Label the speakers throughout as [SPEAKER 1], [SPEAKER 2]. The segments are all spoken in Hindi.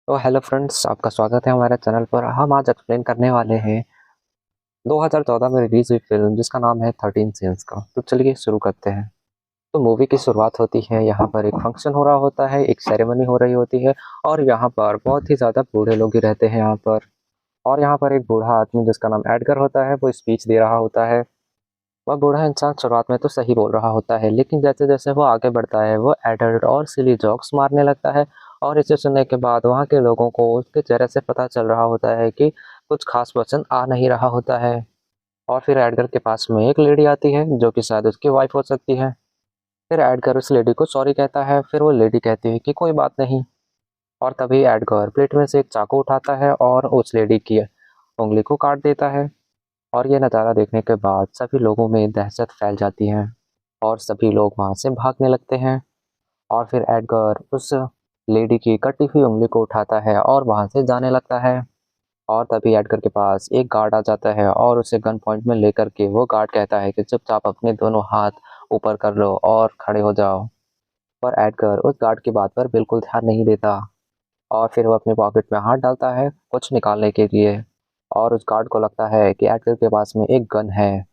[SPEAKER 1] तो हेलो फ्रेंड्स, आपका स्वागत है हमारे चैनल पर। हम आज एक्सप्लेन करने वाले हैं 2014 में रिलीज हुई फिल्म जिसका नाम है 13 सीन्स का। तो चलिए शुरू करते हैं। तो मूवी की शुरुआत होती है, यहाँ पर एक फंक्शन हो रहा होता है, एक सेरेमनी हो रही होती है और यहाँ पर बहुत ही ज़्यादा बूढ़े लोग ही रहते हैं यहाँ पर। और यहाँ पर एक बूढ़ा आदमी जिसका नाम एडगर होता है वो स्पीच दे रहा होता है। वह बूढ़ा इंसान शुरुआत में तो सही बोल रहा होता है, लेकिन जैसे जैसे वो आगे बढ़ता है वो एडल्ट और सिली जोक्स मारने लगता है। और इसे सुनने के बाद वहाँ के लोगों को उसके चेहरे से पता चल रहा होता है कि कुछ खास पसंद आ नहीं रहा होता है। और फिर एडगर के पास में एक लेडी आती है जो कि शायद उसकी वाइफ हो सकती है। फिर एडगर उस लेडी को सॉरी कहता है, फिर वो लेडी कहती है कि कोई बात नहीं। और तभी एडगर प्लेट में से एक चाकू उठाता है और उस लेडी की उंगली को काट देता है। और ये नज़ारा देखने के बाद सभी लोगों में दहशत फैल जाती है और सभी लोग वहाँ से भागने लगते हैं। और फिर एडगर उस लेडी की कटी हुई उंगली को उठाता है और वहाँ से जाने लगता है। और तभी एडगर के पास एक गार्ड आ जाता है और उसे गन पॉइंट में लेकर के वो गार्ड कहता है कि चुपचाप अपने दोनों हाथ ऊपर कर लो और खड़े हो जाओ। पर एडगर उस गार्ड की बात पर बिल्कुल ध्यान नहीं देता और फिर वो अपनी पॉकेट में हाथ डालता है कुछ निकालने के लिए। और उस गार्ड को लगता है कि एडगर के पास में एक गन है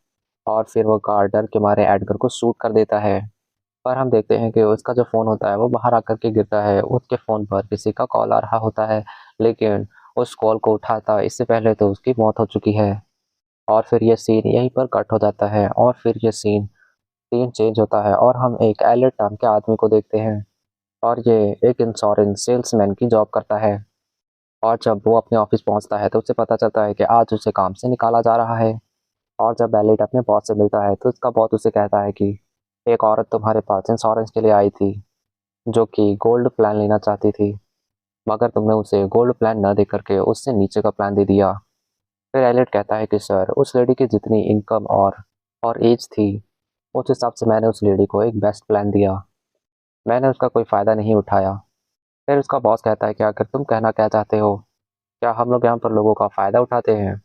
[SPEAKER 1] और फिर वो गार्ड डर के मारे एडगर को शूट कर देता है। पर हम देखते हैं कि उसका जो फ़ोन होता है वो बाहर आकर के गिरता है। उसके फ़ोन पर किसी का कॉल आ रहा होता है, लेकिन उस कॉल को उठाता इससे पहले तो उसकी मौत हो चुकी है। और फिर ये सीन यहीं पर कट हो जाता है और फिर ये सीन चेंज होता है और हम एक एलियट नाम के आदमी को देखते हैं। और ये एक इंश्योरेंस सेल्समैन की जॉब करता है। और जब वो अपने ऑफिस पहुंचता है तो उसे पता चलता है कि आज उसे काम से निकाला जा रहा है। और जब एलियट अपने बॉस से मिलता है तो उसका बॉस उसे कहता है कि एक औरत तुम्हारे पास इंश्योरेंस के लिए आई थी जो कि गोल्ड प्लान लेना चाहती थी, मगर तुमने उसे गोल्ड प्लान न दे करके उससे नीचे का प्लान दे दिया। फिर एलियट कहता है कि सर, उस लेडी की जितनी इनकम और एज थी उस हिसाब से मैंने उस लेडी को एक बेस्ट प्लान दिया। मैंने उसका कोई फ़ायदा नहीं उठाया। फिर उसका बॉस कहता है कि आखिर तुम कहना क्या चाहते हो, क्या हम लोग यहाँ पर लोगों का फ़ायदा उठाते हैं?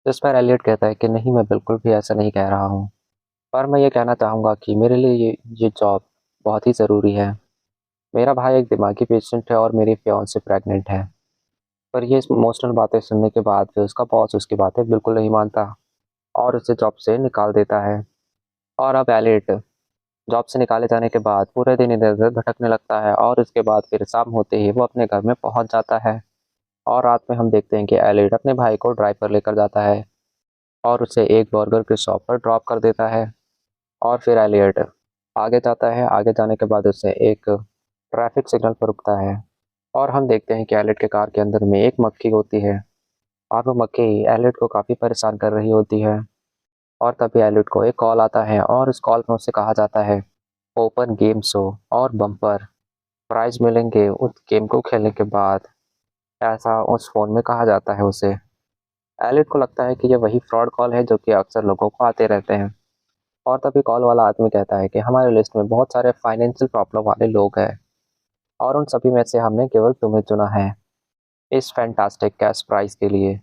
[SPEAKER 1] इस पर एलियट कहता है कि नहीं, मैं बिल्कुल भी ऐसा नहीं कह रहा हूँ, पर मैं ये कहना चाहूँगा कि मेरे लिए ये जॉब बहुत ही ज़रूरी है। मेरा भाई एक दिमागी पेशेंट है और मेरी फियांसे प्रेग्नेंट है। पर ये इमोशनल बातें सुनने के बाद फिर उसका बॉस उसकी बातें बिल्कुल नहीं मानता और उसे जॉब से निकाल देता है। और अब एलियट जॉब से निकाले जाने के बाद पूरे दिन इधर-उधर भटकने लगता है और उसके बाद फिर शाम होते ही वो अपने घर में पहुँच जाता है। और रात में हम देखते हैं कि एलियट अपने भाई को ड्राइव पर लेकर जाता है और उसे एक बर्गर की शॉप पर ड्रॉप कर देता है। और फिर एलियट आगे जाता है। आगे जाने के बाद उसे एक ट्रैफिक सिग्नल पर रुकता है और हम देखते हैं कि एलियट के कार के अंदर में एक मक्खी होती है और वो मक्खी एलियट को काफ़ी परेशान कर रही होती है। और तभी एलियट को एक कॉल आता है और उस कॉल में उससे कहा जाता है ओपन गेम शो और बम्पर प्राइज मिलेंगे उस गेम को खेलने के बाद, ऐसा उस फ़ोन में कहा जाता है उसे। एलियट को लगता है कि ये वही फ्रॉड कॉल है जो कि अक्सर लोगों को आते रहते हैं। और तभी कॉल वाला आदमी कहता है कि हमारे लिस्ट में बहुत सारे फाइनेंशियल प्रॉब्लम वाले लोग हैं और उन सभी में से हमने केवल तुम्हें चुना है इस फैंटास्टिक कैश प्राइस के लिए।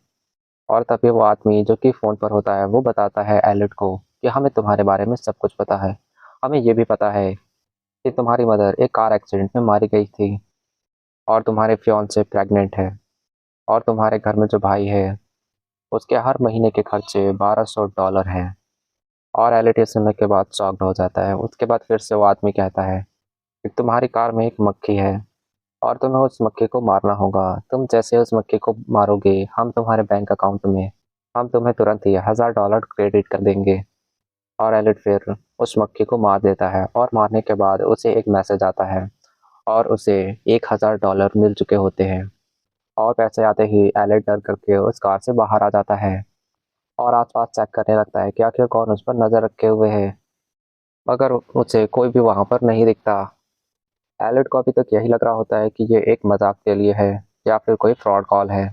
[SPEAKER 1] और तभी वो आदमी जो कि फ़ोन पर होता है वो बताता है एलियट को कि हमें तुम्हारे बारे में सब कुछ पता है। हमें ये भी पता है कि तुम्हारी मदर एक कार एक्सीडेंट में मारी गई थी और तुम्हारे फियांसे प्रेग्नेंट है और तुम्हारे घर में जो भाई है उसके हर महीने के खर्चे $1200 हैं। और एलियट ये सुनने के बाद शॉक्ड हो जाता है। उसके बाद फिर से वो आदमी कहता है कि तुम्हारी कार में एक मक्खी है और तुम्हें उस मक्खी को मारना होगा। तुम जैसे उस मक्खी को मारोगे हम तुम्हारे बैंक अकाउंट में हम तुम्हें तुरंत ही $1000 क्रेडिट कर देंगे। और एलियट फिर उस मक्खी को मार देता है और मारने के बाद उसे एक मैसेज आता है और उसे $1000 मिल चुके होते हैं। और पैसे आते ही एलियट डर करके उस कार से बाहर आ जाता है और आसपास चेक करने लगता है कि आखिर कौन उस पर नज़र रखे हुए है, मगर उसे कोई भी वहाँ पर नहीं दिखता। एलियट को अभी तक यही लग रहा होता है कि ये एक मजाक के लिए है या फिर कोई फ्रॉड कॉल है।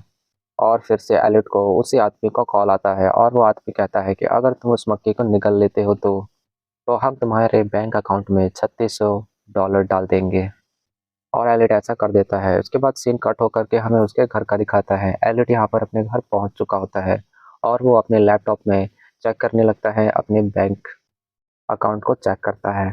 [SPEAKER 1] और फिर से एलियट को उसी आदमी का कॉल आता है और वो आदमी कहता है कि अगर तुम उस मक्खी को निगल लेते हो तो हम तुम्हारे बैंक अकाउंट में $3600 डाल देंगे। और एलियट ऐसा कर देता है। उसके बाद सीन कट होकर के हमें उसके घर का दिखाता है। एलियट यहाँ पर अपने घर पहुँच चुका होता है और वो अपने लैपटॉप में चेक करने लगता है, अपने बैंक अकाउंट को चेक करता है।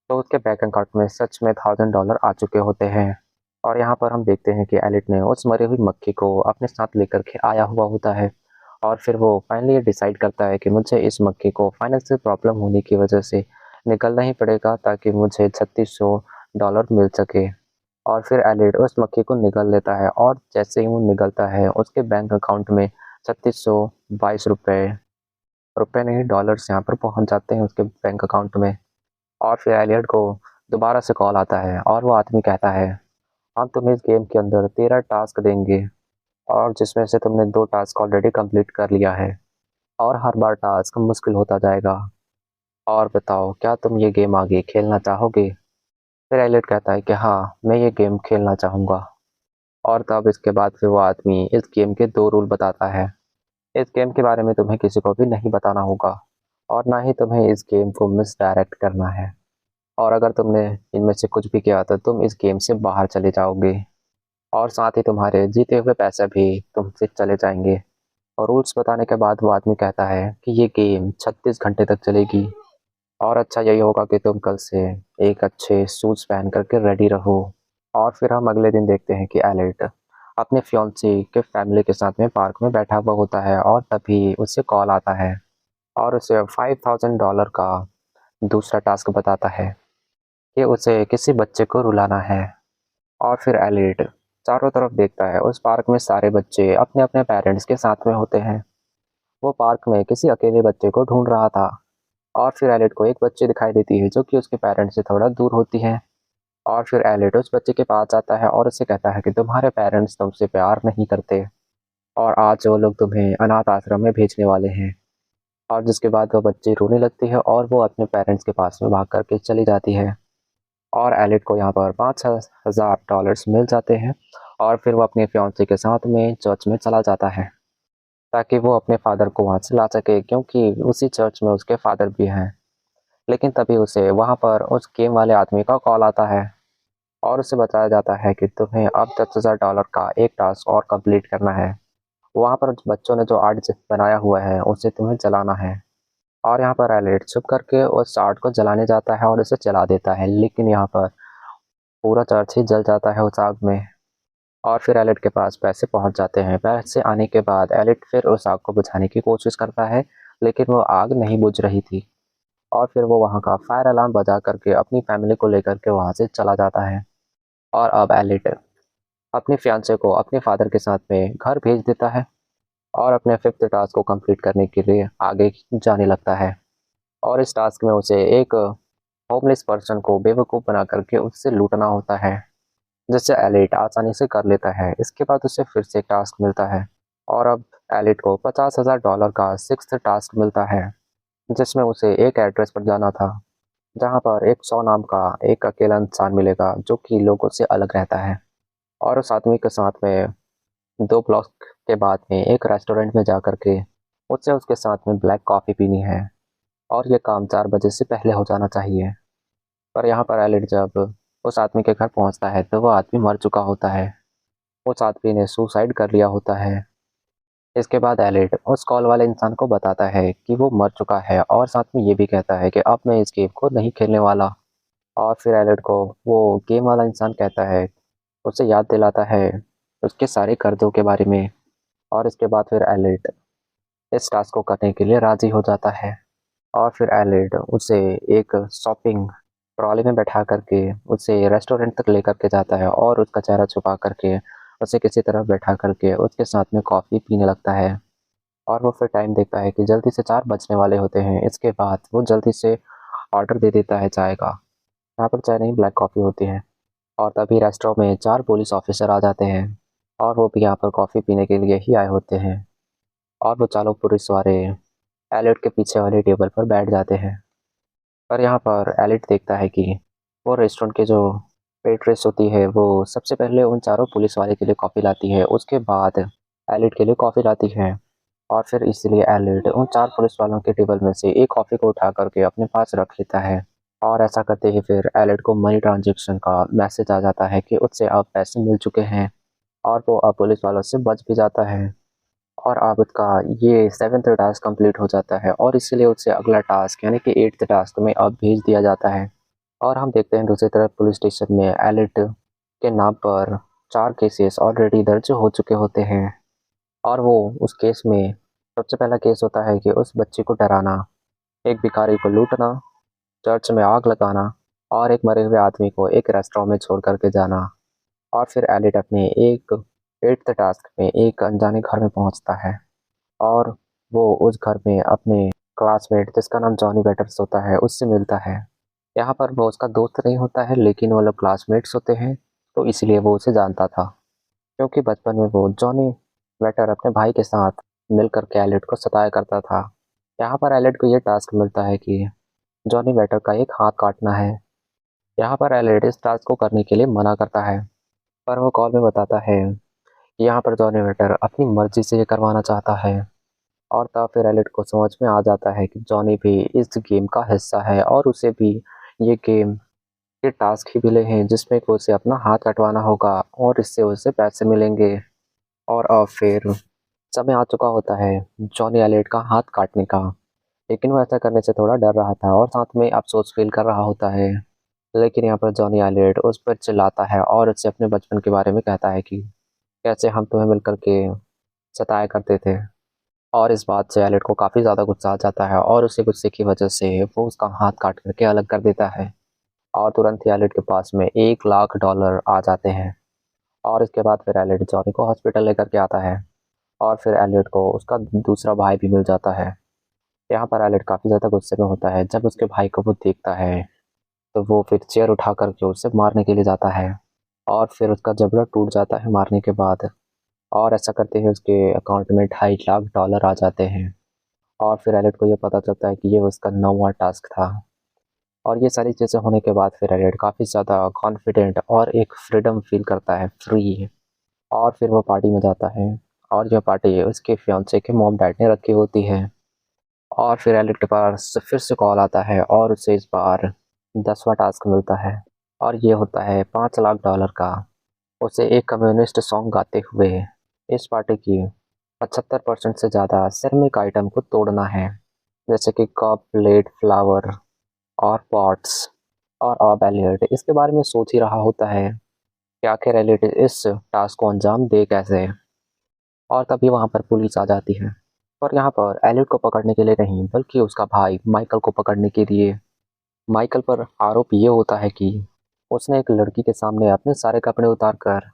[SPEAKER 1] तो उसके बैंक अकाउंट में सच में $1000 आ चुके होते हैं। और यहाँ पर हम देखते हैं कि एलिट ने उस मरी हुई मक्खी को अपने साथ लेकर के आया हुआ होता है। और फिर वो फाइनली ये डिसाइड करता है कि मुझे इस मक्खी को फाइनेंशियल प्रॉब्लम होने की वजह से निकलना ही पड़ेगा ताकि मुझे $3600 मिल सके। और फिर एलिट उस मक्खी को निगल लेता है और जैसे ही वो निगलता है उसके बैंक अकाउंट में 3622 रुपये, रुपये नहीं डॉलर्स यहाँ पर पहुँच जाते हैं उसके बैंक अकाउंट में। और फिर एलियट को दोबारा से कॉल आता है और वो आदमी कहता है, हम तुम्हें इस गेम के अंदर 13 टास्क देंगे और जिसमें से तुमने 2 टास्क ऑलरेडी कंप्लीट कर लिया है और हर बार टास्क मुश्किल होता जाएगा। और बताओ क्या तुम ये गेम आगे खेलना चाहोगे? फिर एलियट कहता है कि हाँ, मैं ये गेम खेलना चाहूँगा। और तब इसके बाद फिर वो आदमी इस गेम के 2 रूल बताता है। इस गेम के बारे में तुम्हें किसी को भी नहीं बताना होगा और ना ही तुम्हें इस गेम को मिसडायरेक्ट करना है। और अगर तुमने इनमें से कुछ भी किया तो तुम इस गेम से बाहर चले जाओगे और साथ ही तुम्हारे जीते हुए पैसे भी तुमसे चले जाएंगे। और रूल्स बताने के बाद वो आदमी कहता है कि ये गेम 36 घंटे तक चलेगी और अच्छा यही होगा कि तुम कल से एक अच्छे शूज़ पहन करके रेडी रहो। और फिर हम अगले दिन देखते हैं कि एलिट अपने फियांसी के फैमिली के साथ में पार्क में बैठा हुआ होता है और तभी उससे कॉल आता है और उसे $5000 का दूसरा टास्क बताता है कि उसे किसी बच्चे को रुलाना है। और फिर एलिट चारों तरफ देखता है, उस पार्क में सारे बच्चे अपने अपने पेरेंट्स के साथ में होते हैं। वो पार्क में किसी अकेले बच्चे को ढूंढ रहा था और फिर एलिट को एक बच्ची दिखाई देती है जो कि उसके पेरेंट्स से थोड़ा दूर होती है। और फिर एलिट उस बच्चे के पास जाता है और उसे कहता है कि तुम्हारे पेरेंट्स तुमसे प्यार नहीं करते और आज वो लोग तुम्हें अनाथ आश्रम में भेजने वाले हैं। और जिसके बाद वो बच्ची रोने लगती है और वो अपने पेरेंट्स के पास में भाग करके चली जाती है। और एलिट को यहाँ पर $5000 मिल जाते हैं और फिर वो अपने फियांसे के साथ में चर्च में चला जाता है ताकि वो अपने फादर को वहाँ से ला सके, क्योंकि उसी चर्च में उसके फादर भी हैं। लेकिन तभी उसे वहाँ पर उस गेम वाले आदमी का कॉल आता है और उसे बताया जाता है कि तुम्हें अब $10,000 का एक टास्क और कंप्लीट करना है। वहाँ पर बच्चों ने जो आर्ट बनाया हुआ है उसे तुम्हें जलाना है। और यहाँ पर एलिट छुप करके उस आर्ट को जलाने जाता है और उसे जला देता है, लेकिन यहाँ पर पूरा चर्च ही जल जाता है उस आग में। और फिर एलिट के पास पैसे पहुंच जाते हैं। पैसे आने के बाद एलिट फिर उस आग को बुझाने की कोशिश करता है, लेकिन वो आग नहीं बुझ रही थी। और फिर वो वहाँ का फायर अलार्म बजा करके अपनी फैमिली को लेकर के वहाँ से चला जाता है। और अब एलिट अपने फियांसे को अपने फादर के साथ में घर भेज देता है और अपने 5th टास्क को कंप्लीट करने के लिए आगे जाने लगता है। और इस टास्क में उसे एक होमलेस पर्सन को बेवकूफ़ बना करके उससे लूटना होता है, जिसे एलिट आसानी से कर लेता है। इसके बाद उसे फिर से टास्क मिलता है और अब एलिट को $50,000 का 6th टास्क मिलता है, जिसमें उसे एक एड्रेस पर जाना था जहां पर एक 100 नाम का एक अकेला इंसान मिलेगा जो कि लोगों से अलग रहता है। और उस आदमी के साथ में 2 ब्लॉक के बाद में एक रेस्टोरेंट में जा कर के उससे उसके साथ में ब्लैक कॉफ़ी पीनी है और ये काम 4 बजे से पहले हो जाना चाहिए। पर यहाँ पर एलिट जब उस आदमी के घर पहुँचता है तो वो आदमी मर चुका होता है। उस आदमी ने सुसाइड कर लिया होता है। इसके बाद एलिट उस कॉल वाले इंसान को बताता है कि वो मर चुका है और साथ में ये भी कहता है कि अब मैं इस गेम को नहीं खेलने वाला। और फिर एलिट को वो गेम वाला इंसान कहता है, उसे याद दिलाता है उसके सारे कर्जों के बारे में। और इसके बाद फिर एलिट इस टास्क को करने के लिए राज़ी हो जाता है। और फिर एलिट उसे एक शॉपिंग ट्रॉली में बैठा करके उसे रेस्टोरेंट तक लेकर के जाता है और उसका चेहरा छुपा करके उसे किसी तरफ बैठा करके उसके साथ में कॉफ़ी पीने लगता है। और वो फिर टाइम देखता है कि जल्दी से 4 बजने वाले होते हैं। इसके बाद वो जल्दी से ऑर्डर दे देता है चाय का। यहाँ पर चाय नहीं, ब्लैक कॉफ़ी होती है। और तभी रेस्टोरेंट में 4 पुलिस ऑफिसर आ जाते हैं और वो भी यहाँ पर कॉफ़ी पीने के लिए ही आए होते हैं। और वो चारों पुलिस वाले एलिट के पीछे वाले टेबल पर बैठ जाते हैं। पर यहाँ पर एलिट देखता है कि वो रेस्टोरेंट के जो वेट्रेस होती है वो सबसे पहले उन चारों पुलिस वाले के लिए कॉफ़ी लाती है, उसके बाद एलिट के लिए कॉफ़ी लाती है। और फिर इसलिए एलिट उन 4 पुलिस वालों के टेबल में से एक कॉफ़ी को उठा करके अपने पास रख लेता है। और ऐसा करते ही फिर एलिट को मनी ट्रांजैक्शन का मैसेज आ जाता है कि उससे अब पैसे मिल चुके हैं और वो अब पुलिस वालों से बच भी जाता है। और अब उसका ये 7th टास्क कंप्लीट हो जाता है और इसीलिए उससे अगला टास्क यानी कि 8th टास्क में अब भेज दिया जाता है। और हम देखते हैं दूसरी तरफ पुलिस स्टेशन में एलिट के नाम पर 4 केसेस ऑलरेडी दर्ज हो चुके होते हैं और वो उस केस में सबसे पहला केस होता है कि उस बच्ची को डराना, एक भिखारी को लूटना, चर्च में आग लगाना और एक मरे हुए आदमी को एक रेस्टोरेंट में छोड़ कर के जाना। और फिर एलिट अपने एक 8th टास्क में एक अनजाने घर में पहुंचता है और वो उस घर में अपने क्लासमेट जिसका नाम जॉनी वेटर्स होता है उससे मिलता है। यहाँ पर वो उसका दोस्त नहीं होता है लेकिन वो लोग क्लासमेट्स होते हैं, तो इसलिए वो उसे जानता था क्योंकि बचपन में वो जॉनी वेटर अपने भाई के साथ मिलकर के एलिट को सताया करता था। यहाँ पर एलिट को ये टास्क मिलता है कि जॉनी वेटर का एक हाथ काटना है। यहाँ पर एलिट इस टास्क को करने के लिए मना करता है, पर वो कॉल में बताता है कि यहाँ पर जॉनी वेटर अपनी मर्जी से ये करवाना चाहता है। और तब फिर एलिट को समझ में आ जाता है कि जॉनी भी इस गेम का हिस्सा है और उसे भी ये गेम के टास्क ही मिले हैं जिसमें कि उसे अपना हाथ कटवाना होगा और इससे उसे पैसे मिलेंगे। और अब फिर समय आ चुका होता है जॉनी एलिट का हाथ काटने का, लेकिन वो ऐसा करने से थोड़ा डर रहा था और साथ में अफसोस फील कर रहा होता है। लेकिन यहाँ पर जॉनी एलिट उस पर चिल्लाता है और उससे अपने बचपन के बारे में कहता है कि कैसे हम तुम्हें मिलकर के सताया करते थे। और इस बात से एलिट को काफ़ी ज़्यादा गुस्सा आ जाता है और उसे गुस्से की वजह से वो उसका हाथ काट करके अलग कर देता है और तुरंत ही एलिट के पास में $1,00,000 आ जाते हैं। और इसके बाद फिर एलिट जॉनी को हॉस्पिटल लेकर के आता है और फिर एलिट को उसका दूसरा भाई भी मिल जाता है। यहाँ पर एलिट काफ़ी ज़्यादा गुस्से में होता है जब उसके भाई को वो देखता है, तो वो फिर चेयर उठा करके उसे मारने के लिए जाता है और फिर उसका जबड़ा टूट जाता है मारने के बाद। और ऐसा करते ही उसके अकाउंट में $2.5 लाख आ जाते हैं और फिर एलिट को ये पता चलता है कि ये उसका 9वां टास्क था। और ये सारी चीज़ें होने के बाद फिर एलिट काफ़ी ज़्यादा कॉन्फिडेंट और एक फ्रीडम फील करता है, फ्री। और फिर वो पार्टी में जाता है और यह पार्टी उसके फियांसे के मॉम डैड ने रखी होती है। और फिर एलिट के पास फिर से कॉल आता है और उसे इस बार 10वां टास्क मिलता है और ये होता है $5 लाख का। उसे एक कम्युनिस्ट सॉन्ग गाते हुए इस पार्टी की 75% से ज़्यादा सिरेमिक आइटम को तोड़ना है, जैसे कि कप, प्लेट, फ्लावर और पॉट्स। और अब एलियट इसके बारे में सोच ही रहा होता है कि आखिर एलियट इस टास्क को अंजाम दे कैसे। और तभी वहाँ पर पुलिस आ जाती है और यहाँ पर एलियट को पकड़ने के लिए नहीं बल्कि उसका भाई माइकल को पकड़ने के लिए। माइकल पर आरोप ये होता है कि उसने एक लड़की के सामने अपने सारे कपड़े उतार कर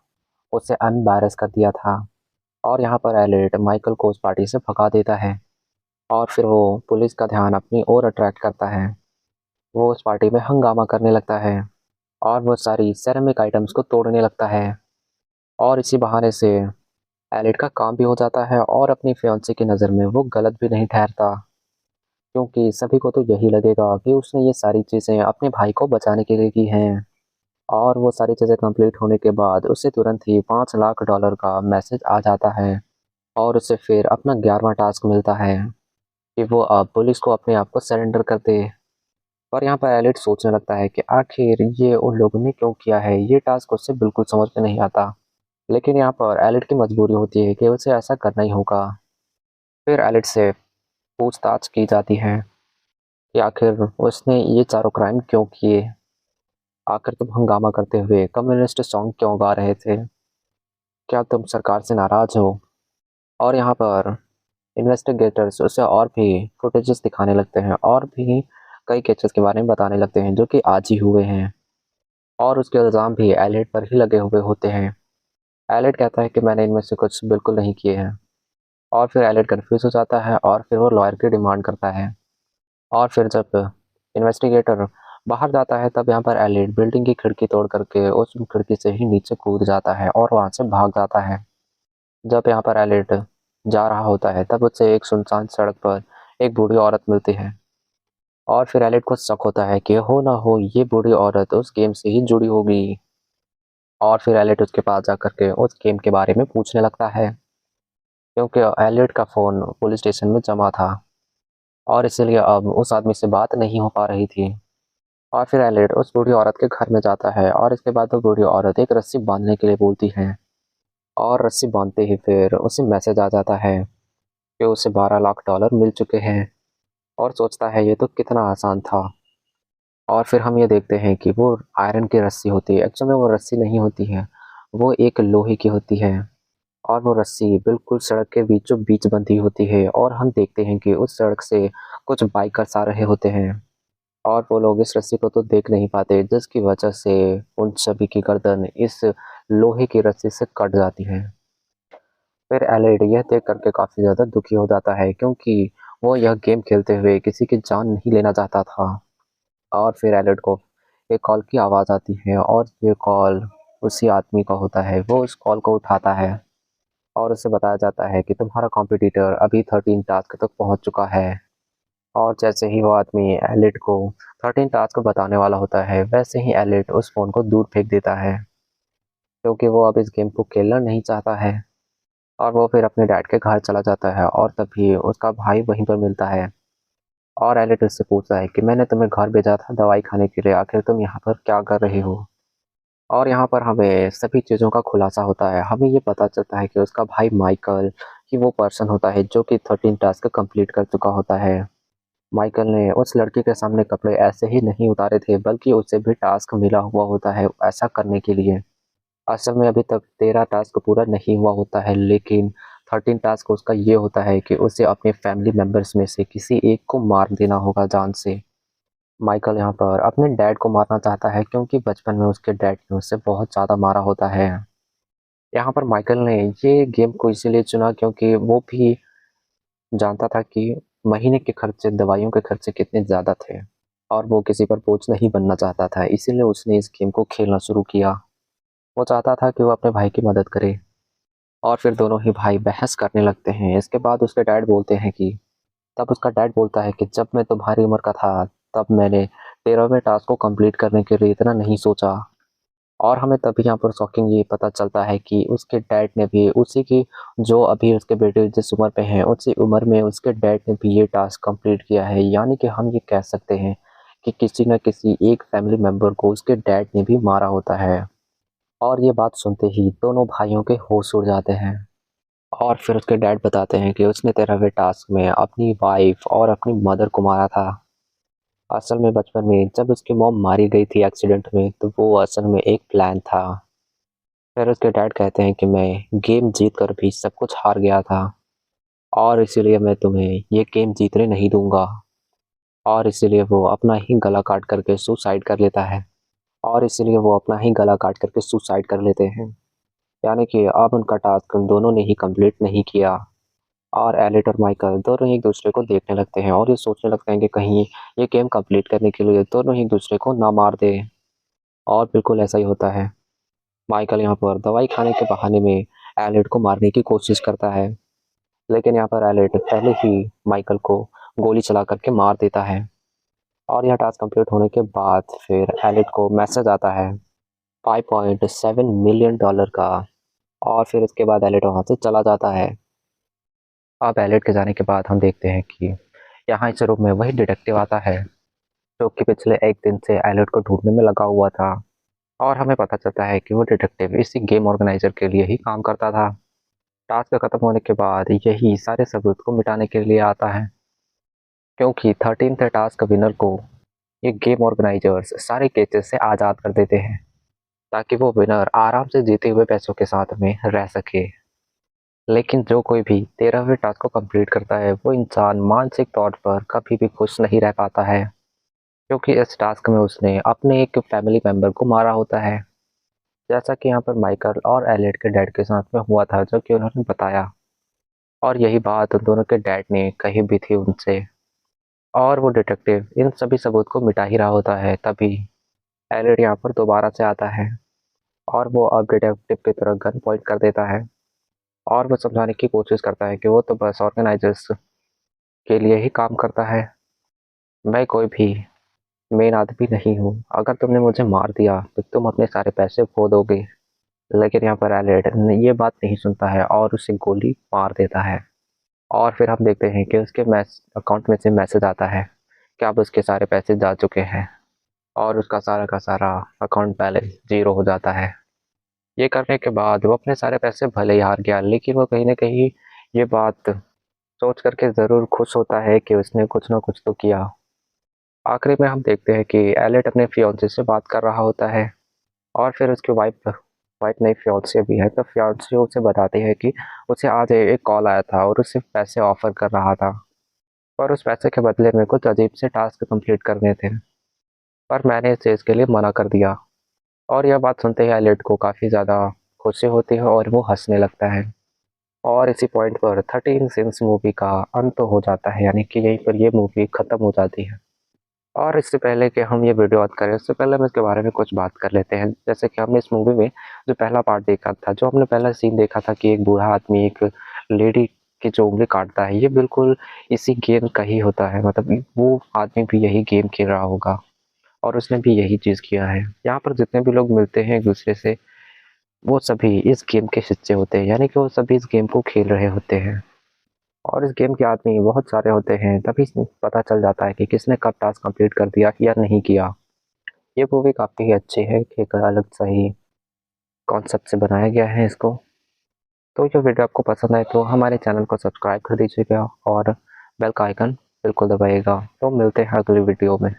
[SPEAKER 1] उसे एम्बैरस कर दिया था। और यहाँ पर एलियट माइकल को उस पार्टी से भगा देता है और फिर वो पुलिस का ध्यान अपनी ओर अट्रैक्ट करता है। वो उस पार्टी में हंगामा करने लगता है और वो सारी सेरेमिक आइटम्स को तोड़ने लगता है और इसी बहाने से एलिट का काम भी हो जाता है और अपनी फियांसी की नज़र में वो गलत भी नहीं ठहरता, क्योंकि सभी को तो यही लगेगा कि उसने ये सारी चीज़ें अपने भाई को बचाने के लिए की हैं। और वो सारी चीज़ें कंप्लीट होने के बाद उसे तुरंत ही $5 लाख का मैसेज आ जाता है और उसे फिर अपना 11वां टास्क मिलता है कि वो अब पुलिस को अपने आप को सरेंडर कर दे। पर यहाँ पर एलिट सोचने लगता है कि आखिर ये उन लोगों ने क्यों किया है, ये टास्क उसे बिल्कुल समझ में नहीं आता। लेकिन यहाँ पर एलिट की मजबूरी होती है कि उसे ऐसा करना ही होगा। फिर एलिट से पूछताछ की जाती है कि आखिर उसने ये चारों क्राइम क्यों किए, आखिर तुम हंगामा करते हुए कम्युनिस्ट सॉन्ग क्यों गा रहे थे, क्या तुम सरकार से नाराज हो। और यहाँ पर इन्वेस्टिगेटर्स उसे और भी फुटेजेस दिखाने लगते हैं और भी कई केसेस के बारे में बताने लगते हैं जो कि आज ही हुए हैं और उसके इल्ज़ाम भी एलिट पर ही लगे हुए होते हैं। एलिट कहता है कि मैंने इनमें से कुछ बिल्कुल नहीं किए हैं और फिर एलिट कन्फ्यूज़ हो जाता है और फिर वो लॉयर की डिमांड करता है। और फिर जब इन्वेस्टिगेटर बाहर जाता है तब यहाँ पर एलिट बिल्डिंग की खिड़की तोड़ करके उस खिड़की से ही नीचे कूद जाता है और वहाँ से भाग जाता है। जब यहाँ पर एलिट जा रहा होता है तब उसे एक सुनसान सड़क पर एक बूढ़ी औरत मिलती है और फिर एलिट को शक होता है कि हो ना हो ये बूढ़ी औरत उस गेम से ही जुड़ी होगी। और फिर एलिट उसके पास जा करके उस गेम के बारे में पूछने लगता है, क्योंकि एलियट का फ़ोन पुलिस स्टेशन में जमा था और इसीलिए अब उस आदमी से बात नहीं हो पा रही थी। और फिर एलियट उस बूढ़ी औरत के घर में जाता है और इसके बाद वो बूढ़ी औरत एक रस्सी बांधने के लिए बोलती है और रस्सी बांधते ही फिर उसे मैसेज आ जाता है कि उसे $12 लाख मिल चुके हैं और सोचता है ये तो कितना आसान था। और फिर हम ये देखते हैं कि वो आयरन की रस्सी होती है, एक्चुअल में वो रस्सी नहीं होती है, वो एक लोहे की होती है। और वो रस्सी बिल्कुल सड़क के बीचों बीच बंधी होती है और हम देखते हैं कि उस सड़क से कुछ बाइकर्स आ रहे होते हैं और वो लोग इस रस्सी को तो देख नहीं पाते, जिसकी वजह से उन सभी की गर्दन इस लोहे की रस्सी से कट जाती है। फिर एलिड यह देख करके काफ़ी ज़्यादा दुखी हो जाता है, क्योंकि वो यह गेम खेलते हुए किसी की जान नहीं लेना चाहता था। और फिर एलिड को एक कॉल की आवाज़ आती है और ये कॉल उसी आदमी का होता है। वो उस कॉल को उठाता है और उसे बताया जाता है कि तुम्हारा कॉम्पिटिटर अभी 13 टास्क तक पहुंच चुका है। और जैसे ही वो आदमी एलिट को 13 टास्क बताने वाला होता है, वैसे ही एलिट उस फ़ोन को दूर फेंक देता है, क्योंकि वो अब इस गेम को खेलना नहीं चाहता है। और वो फिर अपने डैड के घर चला जाता है और तभी उसका भाई वहीं पर मिलता है। और एलिट उससे पूछता है कि मैंने तुम्हें घर भेजा था दवाई खाने के लिए, आखिर तुम यहाँ पर क्या कर रहे हो। और यहाँ पर हमें सभी चीज़ों का खुलासा होता है। हमें ये पता चलता है कि उसका भाई माइकल ही वो पर्सन होता है जो कि 13 टास्क कंप्लीट कर चुका होता है। माइकल ने उस लड़की के सामने कपड़े ऐसे ही नहीं उतारे थे, बल्कि उसे भी टास्क मिला हुआ होता है ऐसा करने के लिए। असल में अभी तक 13 टास्क पूरा नहीं हुआ होता है, लेकिन 13 टास्क उसका ये होता है कि उसे अपने फैमिली मेंबर्स में से किसी एक को मार देना होगा जान से। माइकल यहाँ पर अपने डैड को मारना चाहता है, क्योंकि बचपन में उसके डैड ने उसे बहुत ज़्यादा मारा होता है। यहाँ पर माइकल ने ये गेम को इसीलिए चुना क्योंकि वो भी जानता था कि महीने के खर्चे, दवाइयों के खर्चे कितने ज़्यादा थे और वो किसी पर बोझ नहीं बनना चाहता था, इसीलिए उसने इस गेम को खेलना शुरू किया। वो चाहता था कि वो अपने भाई की मदद करे। और फिर दोनों ही भाई बहस करने लगते हैं। इसके बाद उसके डैड बोलते हैं कि तब उसका डैड बोलता है कि जब मैं तुम्हारी उम्र का था, तब मैंने 13वें टास्क को कंप्लीट करने के लिए इतना नहीं सोचा। और हमें तभी यहाँ पर शॉकिंग ये पता चलता है कि उसके डैड ने भी उसी की, जो अभी उसके बेटे जिस उम्र पे हैं, उसी उम्र में उसके डैड ने भी ये टास्क कंप्लीट किया है। यानी कि हम ये कह सकते हैं कि किसी न किसी एक फैमिली मेंबर को उसके डैड ने भी मारा होता है। और ये बात सुनते ही दोनों भाइयों के होश उड़ जाते हैं। और फिर उसके डैड बताते हैं कि उसने 13वें टास्क में अपनी वाइफ और अपनी मदर को मारा था। असल में बचपन में जब उसकी मॉम मारी गई थी एक्सीडेंट में, तो वो असल में एक प्लान था। फिर उसके डैड कहते हैं कि मैं गेम जीत कर भी सब कुछ हार गया था और इसीलिए मैं तुम्हें ये गेम जीतने नहीं दूंगा। और इसीलिए वो अपना ही गला काट करके सुसाइड कर लेता है। और इसीलिए वो अपना ही गला काट करके सुसाइड कर लेते हैं। यानी कि अब उनका टास्क उन दोनों ने ही कंप्लीट नहीं किया। और एलिट और माइकल दोनों ही एक दूसरे को देखने लगते हैं और ये सोचने लगते हैं कि कहीं ये गेम कंप्लीट करने के लिए दोनों ही एक दूसरे को ना मार दे। और बिल्कुल ऐसा ही होता है। माइकल यहाँ पर दवाई खाने के बहाने में एलिट को मारने की कोशिश करता है, लेकिन यहाँ पर एलिट पहले ही माइकल को गोली चला करके मार देता है। और यह टास्क कंप्लीट होने के बाद फिर एलिट को मैसेज आता है 5.7 मिलियन डॉलर का। और फिर इसके बाद एलिट वहाँ से चला जाता है। अब एलिट के जाने के बाद हम देखते हैं कि यहाँ इस रूम में वही डिटेक्टिव आता है जो कि पिछले एक दिन से एलिट को ढूंढने में लगा हुआ था। और हमें पता चलता है कि वो डिटेक्टिव इसी गेम ऑर्गेनाइजर के लिए ही काम करता था। टास्क खत्म होने के बाद यही सारे सबूत को मिटाने के लिए आता है, क्योंकि 13th टास्क विनर को ये गेम ऑर्गेनाइजर्स सारे केसेस से आज़ाद कर देते हैं, ताकि वो विनर आराम से जीते हुए पैसों के साथ में रह सके। लेकिन जो कोई भी 13वें टास्क को कंप्लीट करता है, वो इंसान मानसिक तौर पर कभी भी खुश नहीं रह पाता है, क्योंकि इस टास्क में उसने अपने एक फैमिली मेंबर को मारा होता है, जैसा कि यहाँ पर माइकल और एलियट के डैड के साथ में हुआ था, जो कि उन्होंने बताया। और यही बात उन दोनों के डैड ने कही भी थी उनसे। और वो डिटेक्टिव इन सभी सबूत को मिटा ही रहा होता है, तभी एलियट यहाँ पर दोबारा से आता है और वो अब डिटेक्टिव की तरफ गन पॉइंट कर देता है और वो समझाने की कोशिश करता है कि वो तो बस ऑर्गेनाइजर्स के लिए ही काम करता है, मैं कोई भी मेन आदमी नहीं हूँ। अगर तुमने मुझे मार दिया तो तुम अपने सारे पैसे खो दोगे। लेकिन यहाँ पर एलियट ये बात नहीं सुनता है और उसे गोली मार देता है। और फिर हम देखते हैं कि उसके अकाउंट में से मैसेज आता है कि अब उसके सारे पैसे जा चुके हैं और उसका सारा का सारा अकाउंट बैलेंस जीरो हो जाता है। ये करने के बाद वो अपने सारे पैसे भले ही हार गया, लेकिन वो कहीं ना कहीं ये बात सोच करके ज़रूर खुश होता है कि उसने कुछ ना कुछ तो किया। आखिरी में हम देखते हैं कि एलियट अपने फियांसे से बात कर रहा होता है और फिर उसकी वाइफ वाइफ नहीं फियांसे भी है, तो फियांसे उसे बताती है कि उसे आज एक कॉल आया था और उसे पैसे ऑफर कर रहा था और उस पैसे के बदले में कुछ अजीब से टास्क कंप्लीट करने थे, पर मैंने इस चीज़ के लिए मना कर दिया। और यह बात सुनते ही एलियट को काफ़ी ज़्यादा खुशी होती है और वो हंसने लगता है। और इसी पॉइंट पर 13 सीन्स मूवी का अंत हो जाता है, यानी कि यहीं पर ये मूवी ख़त्म हो जाती है। और इससे पहले कि हम ये वीडियो बात करें, उससे पहले हम इसके बारे में कुछ बात कर लेते हैं। जैसे कि हमने इस मूवी में जो पहला पार्ट देखा था, जो हमने पहला सीन देखा था कि एक बूढ़ा आदमी एक लेडी की जो उँगली काटता है, ये बिल्कुल इसी गेम का ही होता है। मतलब वो आदमी भी यही गेम खेल रहा होगा और उसने भी यही चीज़ किया है। यहाँ पर जितने भी लोग मिलते हैं एक-दूसरे से, वो सभी इस गेम के हिस्से होते हैं, यानी कि वो सभी इस गेम को खेल रहे होते हैं। और इस गेम के आदमी बहुत सारे होते हैं, तभी पता चल जाता है कि किसने कब टास्क कंप्लीट कर दिया या नहीं किया। ये मूवी काफ़ी अच्छी है कि एक अलग सही कॉन्सेप्ट से बनाया गया है इसको। तो ये वीडियो आपको पसंद आए तो हमारे चैनल को सब्सक्राइब कर दीजिएगा और बेल का आइकन बिल्कुल दबाइएगा। तो मिलते हैं अगली वीडियो में।